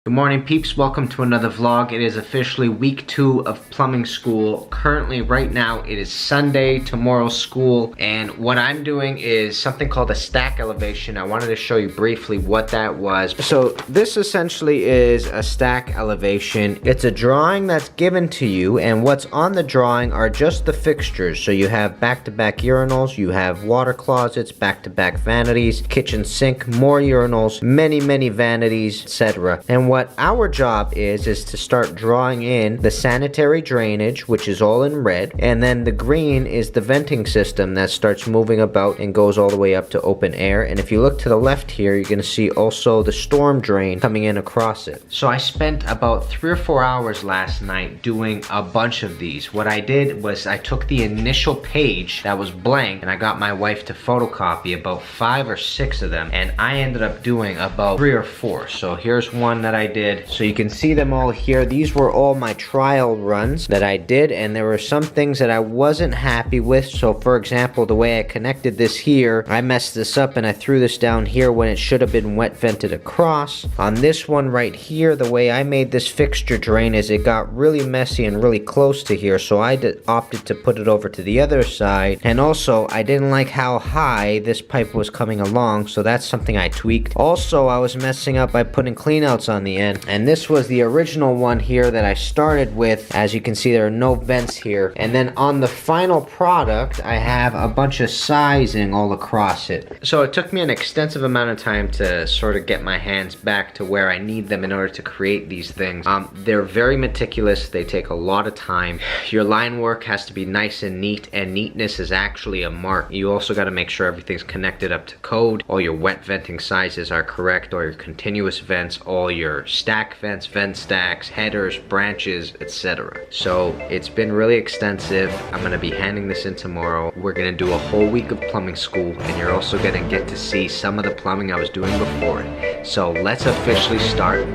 Good morning, peeps. Welcome to another vlog. It is officially week 2 of plumbing school. Currently, right now, it is Sunday, tomorrow's school, and what I'm doing is something called a stack elevation. I wanted to show you briefly what that was. So this essentially is a stack elevation. It's a drawing that's given to you, and what's on the drawing are just the fixtures. So you have back-to-back urinals, you have water closets, back-to-back vanities, kitchen sink, more urinals, many vanities, etc. And what our job is to start drawing in the sanitary drainage, which is all in red, and then the green is the venting system that starts moving about and goes all the way up to open air. And if you look to the left here, you're going to see also the storm drain coming in across it. So I spent about 3 or 4 hours last night doing a bunch of these. What I did was I took the initial page that was blank and I got my wife to photocopy about 5 or 6 of them, and I ended up doing about 3 or 4. So here's one that I did. So you can see them all here. These were all my trial runs that I did, and there were some things that I wasn't happy with. So for example, the way I connected this here, I messed this up and I threw this down here when it should have been wet vented across. On this one right here, the way I made this fixture drain is it got really messy and really close to here, so I opted to put it over to the other side. And also, I didn't like how high this pipe was coming along, so that's something I tweaked. Also, I was messing up by putting cleanouts on the end, and this was the original one here that I started with. As you can see, there are no vents here. And then on the final product, I have a bunch of sizing all across it. So it took me an extensive amount of time to sort of get my hands back to where I need them in order to create these things. They're very meticulous. They take a lot of time. Your line work has to be nice and neat, and neatness is actually a mark. You also got to make sure everything's connected up to code. All your wet venting sizes are correct, all your continuous vents, all your stack vents, vent stacks, headers, branches, etc. So it's been really extensive. I'm going to be handing this in tomorrow. We're going to do a whole week of plumbing school, and you're also going to get to see some of the plumbing I was doing before it. So let's officially start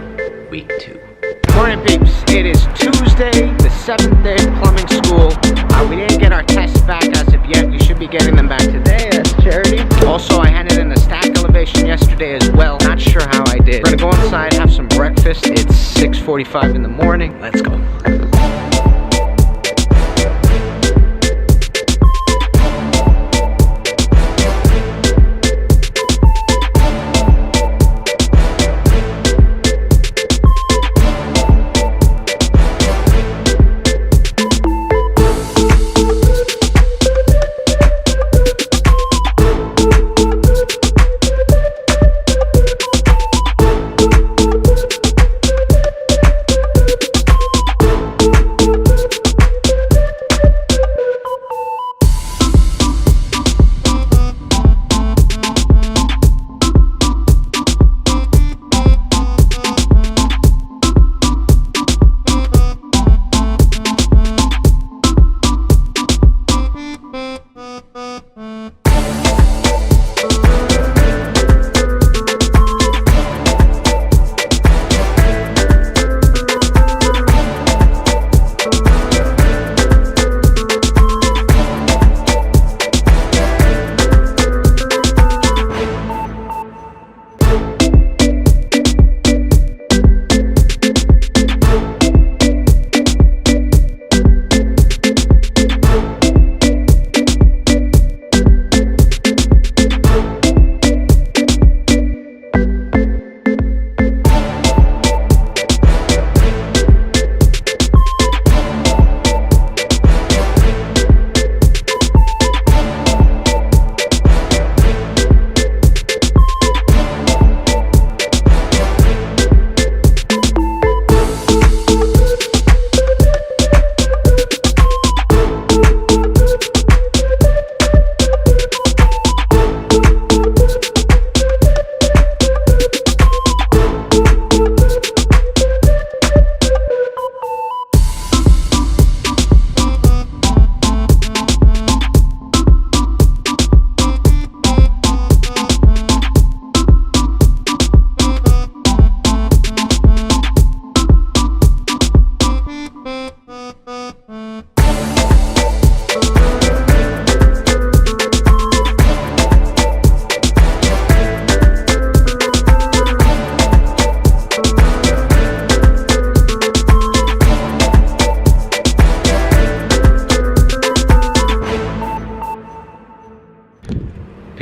week 2. Morning, peeps. It is Tuesday, the 7th day of plumbing school. We didn't get our tests back as of yet. We should be getting them back today. That's charity. Also, I handed in a stack elevation yesterday as well. Not sure how I did. We're gonna go inside, have some breakfast. It's 6:45 in the morning. Let's go.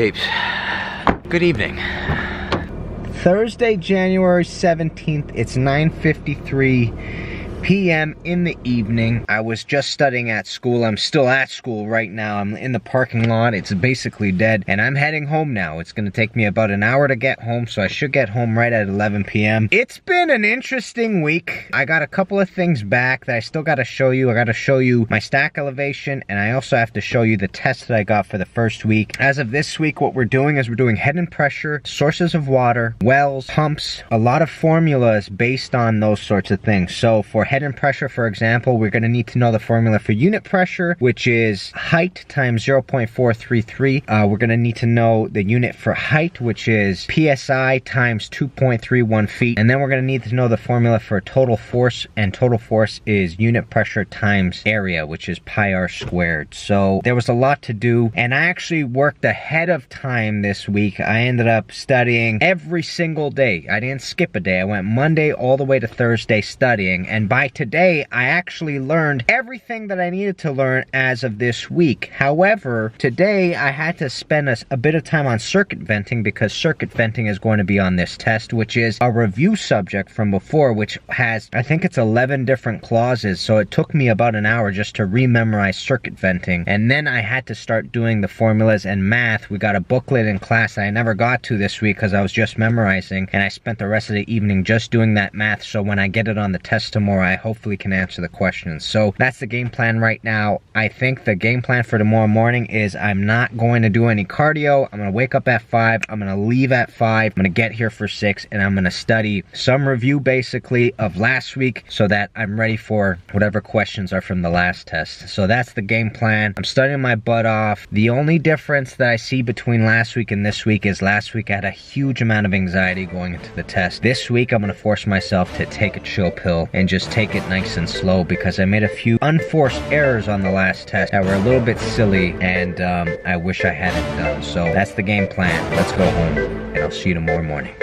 Peeps, good evening. Thursday, January 17th, it's 9:53 p.m. in the evening. I was just studying at school. I'm still at school right now. I'm in the parking lot. It's basically dead, and I'm heading home now. It's gonna take me about an hour to get home, so I should get home right at 11 p.m. It's been an interesting week. I got a couple of things back that I still gotta show you. I gotta show you my stack elevation, and I also have to show you the test that I got for the first week. As of this week, what we're doing is we're doing head and pressure, sources of water, wells, pumps, a lot of formulas based on those sorts of things. So for head and pressure, for example, we're going to need to know the formula for unit pressure, which is height times 0.433. We're going to need to know the unit for height, which is psi times 2.31 feet. And then we're going to need to know the formula for total force, and total force is unit pressure times area, which is pi r squared. So there was a lot to do, and I actually worked ahead of time this week. I ended up studying every single day. I didn't skip a day. I went Monday all the way to Thursday studying, and by today I actually learned everything that I needed to learn as of this week. However, today I had to spend a bit of time on circuit venting, because circuit venting is going to be on this test, which is a review subject from before, which has, I think it's 11 different clauses. So it took me about an hour just to rememorize circuit venting, and then I had to start doing the formulas and math. We got a booklet in class that I never got to this week because I was just memorizing, and I spent the rest of the evening just doing that math, so when I get it on the test tomorrow, I hopefully can answer the questions. So that's the game plan right now. I think the game plan for tomorrow morning is I'm not going to do any cardio. I'm going to wake up at 5. I'm going to leave at 5. I'm going to get here for 6, and I'm going to study some review basically of last week so that I'm ready for whatever questions are from the last test. So that's the game plan. I'm studying my butt off. The only difference that I see between last week and this week is last week I had a huge amount of anxiety going into the test. This week I'm going to force myself to take a chill pill and just take it nice and slow, because I made a few unforced errors on the last test that were a little bit silly, and I wish I hadn't done. So that's the game plan. Let's go home, and I'll see you tomorrow morning.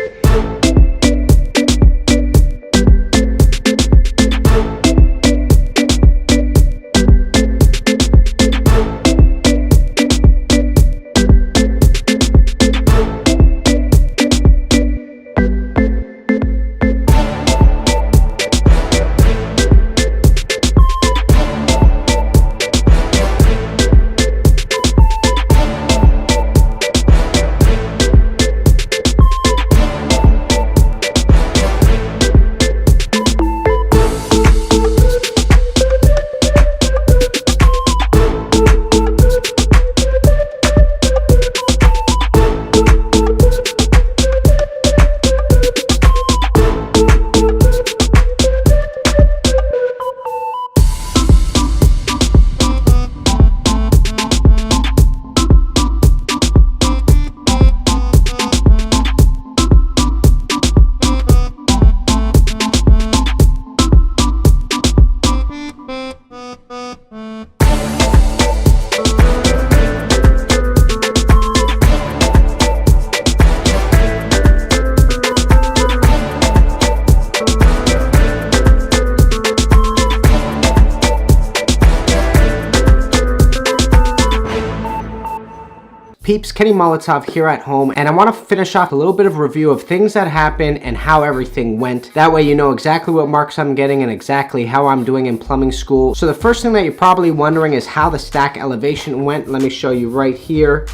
Peeps, Kenny Molotov here at home, and I want to finish off a little bit of review of things that happened and how everything went. That way you know exactly what marks I'm getting and exactly how I'm doing in plumbing school. So the first thing that you're probably wondering is how the stack elevation went. Let me show you right here.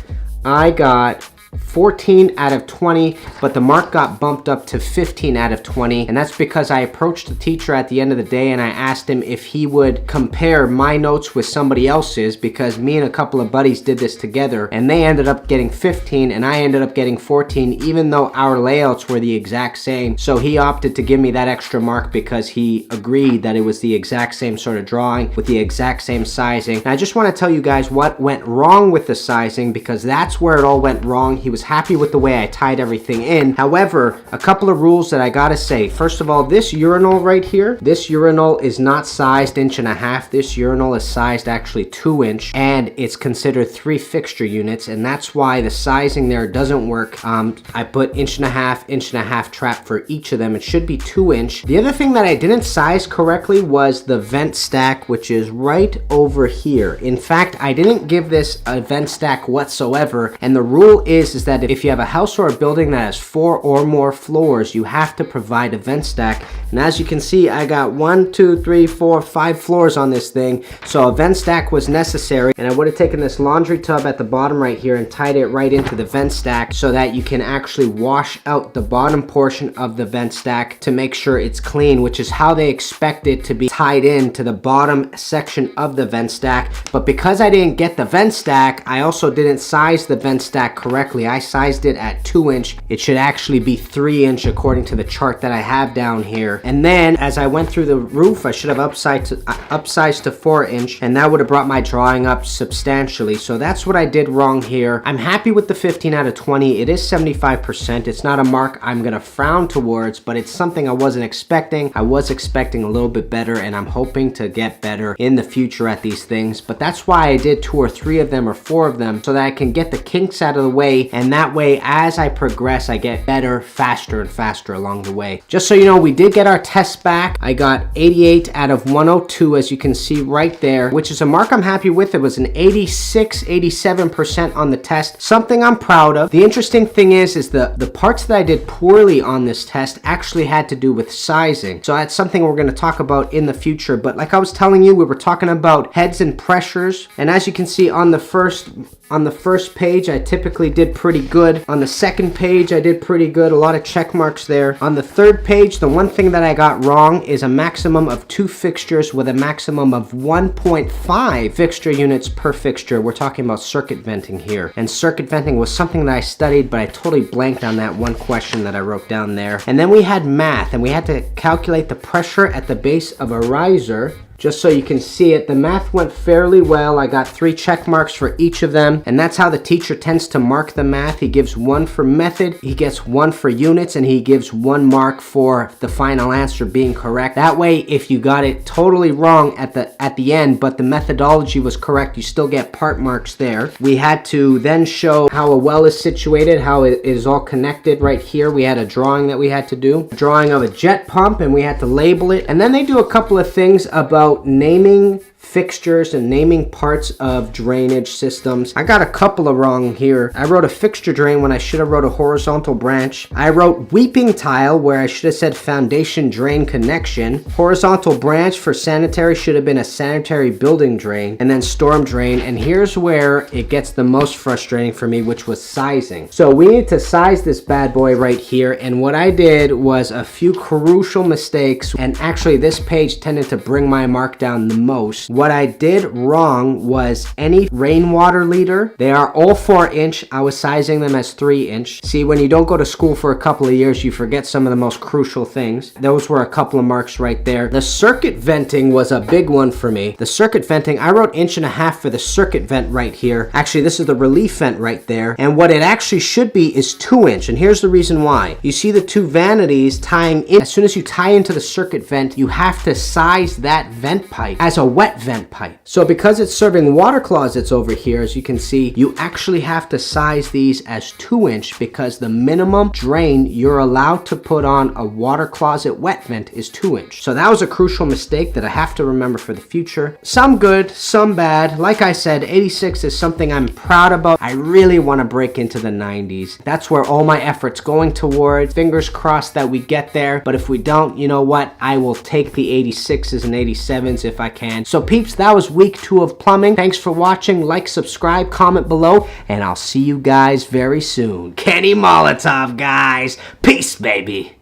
I got 14 out of 20, but the mark got bumped up to 15 out of 20, and that's because I approached the teacher at the end of the day and I asked him if he would compare my notes with somebody else's, because me and a couple of buddies did this together, and they ended up getting 15 and I ended up getting 14, even though our layouts were the exact same. So he opted to give me that extra mark because he agreed that it was the exact same sort of drawing with the exact same sizing. And I just want to tell you guys what went wrong with the sizing, because that's where it all went wrong. wrong. He was happy with the way I tied everything in. However, a couple of rules that I gotta say. First of all, this urinal right here, this urinal is not sized 1.5 inches. This urinal is sized actually 2 inch, and it's considered 3 fixture units, and that's why the sizing there doesn't work. I put 1.5 inch trap for each of them. It should be 2 inch. The other thing that I didn't size correctly was the vent stack, which is right over here. In fact, I didn't give this a vent stack whatsoever, and the rule is that if you have a house or a building that has 4 or more floors, you have to provide a vent stack. And as you can see, I got 1, 2, 3, 4, 5 floors on this thing, so a vent stack was necessary. And I would have taken this laundry tub at the bottom right here and tied it right into the vent stack so that you can actually wash out the bottom portion of the vent stack to make sure it's clean, which is how they expect it to be tied in to the bottom section of the vent stack. But because I didn't get the vent stack, I also didn't size the vent stack correctly. I sized it at 2 inch. It should actually be 3 inch according to the chart that I have down here. And then as I went through the roof, I should have upsized to 4 inch, and that would have brought my drawing up substantially. So that's what I did wrong here. I'm happy with the 15 out of 20. It is 75%. It's not a mark I'm gonna frown towards, but it's something I wasn't expecting. I was expecting a little bit better, and I'm hoping to get better in the future at these things. But that's why I did 2 or 3 of them or 4 of them, so that I can get the kinks out of the way, and that way as I progress I get better faster and faster along the way. Just so you know, we did get our test back. I got 88 out of 102, as you can see right there, which is a mark I'm happy with. It was an 87% on the test, something I'm proud of. The interesting thing is the parts that I did poorly on this test actually had to do with sizing, so that's something we're going to talk about in the future. But like I was telling you, we were talking about heads and pressures, and as you can see on the first page, I typically did pretty good. On the second page, I did pretty good. A lot of check marks there. On the third page, the one thing that I got wrong is a maximum of 2 fixtures with a maximum of 1.5 fixture units per fixture. We're talking about circuit venting here. And circuit venting was something that I studied, but I totally blanked on that one question that I wrote down there. And then we had math, and we had to calculate the pressure at the base of a riser. Just so you can see it, the math went fairly well. I got 3 check marks for each of them, and that's how the teacher tends to mark the math. He gives 1 for method, he gets 1 for units, and he gives 1 mark for the final answer being correct. That way, if you got it totally wrong at the end, but the methodology was correct, you still get part marks there. We had to then show how a well is situated, how it is all connected right here. We had a drawing that we had to do, a drawing of a jet pump, and we had to label it. And then they do a couple of things about naming fixtures and naming parts of drainage systems. I got a couple of wrong here. I wrote a fixture drain when I should have wrote a horizontal branch. I wrote weeping tile where I should have said foundation drain connection. Horizontal branch for sanitary should have been a sanitary building drain, and then storm drain. And here's where it gets the most frustrating for me, which was sizing. So we need to size this bad boy right here, and what I did was a few crucial mistakes, and actually this page tended to bring my mark down the most. What I did wrong was any rainwater leader. They are all 4 inch. I was sizing them as 3 inch. See, when you don't go to school for a couple of years, you forget some of the most crucial things. Those were a couple of marks right there. The circuit venting was a big one for me. The circuit venting, I wrote 1.5 inches for the circuit vent right here. Actually, this is the relief vent right there. And what it actually should be is 2 inch. And here's the reason why. You see the 2 vanities tying in. As soon as you tie into the circuit vent, you have to size that vent pipe as a wet vent pipe. So because it's serving water closets over here, as you can see, you actually have to size these as 2 inch because the minimum drain you're allowed to put on a water closet wet vent is 2 inch. So that was a crucial mistake that I have to remember for the future. Some good, some bad. Like I said, 86 is something I'm proud about. I really want to break into the 90s. That's where all my effort's going towards. Fingers crossed that we get there. But if we don't, you know what? I will take the 86s and 87s if I can. So peeps, that was week 2 of plumbing. Thanks for watching. Like, subscribe, comment below, and I'll see you guys very soon. Kenny Molotov, guys. Peace, baby.